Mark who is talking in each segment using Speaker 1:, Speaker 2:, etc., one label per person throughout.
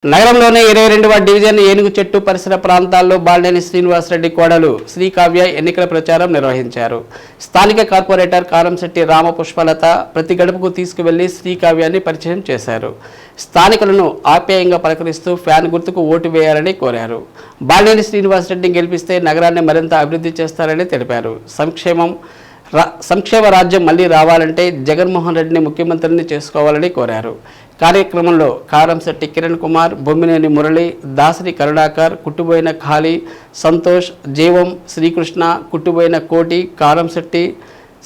Speaker 1: నగరంలోని 22వ డివిజన్ ఏనుగు చెట్టు పరిసర ప్రాంతాల్లో బాలినేని శ్రీనివాసరెడ్డి కోడలు శ్రీకావ్య ఎన్నికల ప్రచారం నిర్వహించారు. స్థానిక కార్పొరేటర్ కారంశెట్టి రామపుష్పలత ప్రతి గడపకు తీసుకువెళ్లి శ్రీకావ్యాన్ని పరిచయం చేశారు. స్థానికులను ఆప్యాయంగా పలకరిస్తూ ఫ్యాన్ గుర్తుకు ఓటు వేయాలని కోరారు. బాలినేని శ్రీనివాసరెడ్డిని గెలిపిస్తే నగరాన్ని మరింత అభివృద్ధి చేస్తారని తెలిపారు. సంక్షేమ రాజ్యం మళ్లీ రావాలంటే జగన్మోహన్ రెడ్డిని ముఖ్యమంత్రిని చేసుకోవాలని కోరారు. కార్యక్రమంలో కారంశెట్టి కిరణ్ కుమార్, బొమ్మినేని మురళి, దాసరి కరుణాకర్, కుట్టుబోయిన ఖాళీ, సంతోష్, జీవం, శ్రీకృష్ణ, కుట్టుబోయిన కోటి, కారంశెట్టి,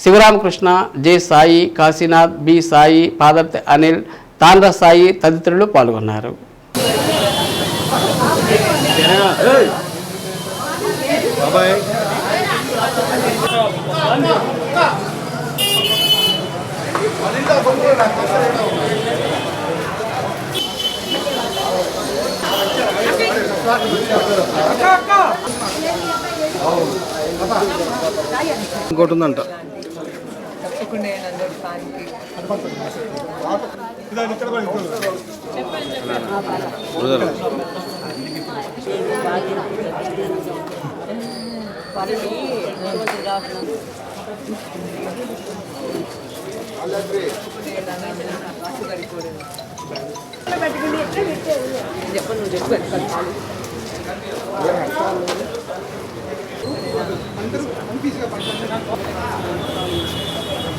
Speaker 1: శివరామకృష్ణ, జె సాయి, కాశీనాథ్, బి సాయి, పాదర్తి అనిల్, తాండ్ర సాయి తదితరులు పాల్గొన్నారు.
Speaker 2: ఇంకోటి ఉందంట.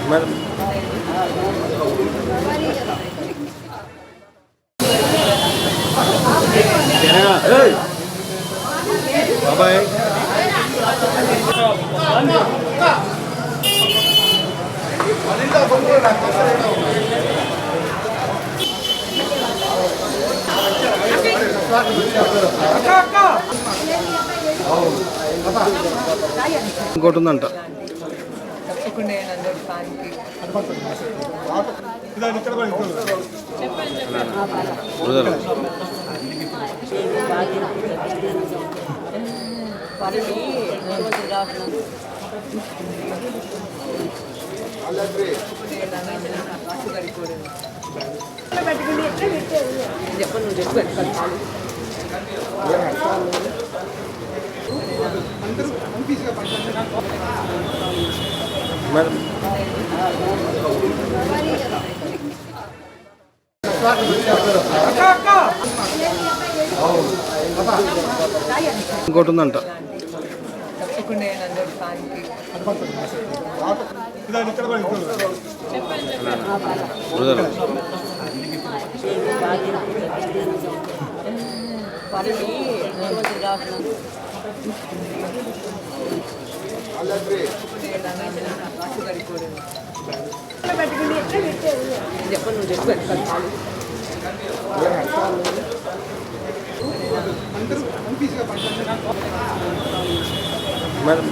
Speaker 2: మేడం బాబాయ్ ఇంకోటి ఉందంట. మేడం ఇంకోటి ఉందంట. మేడం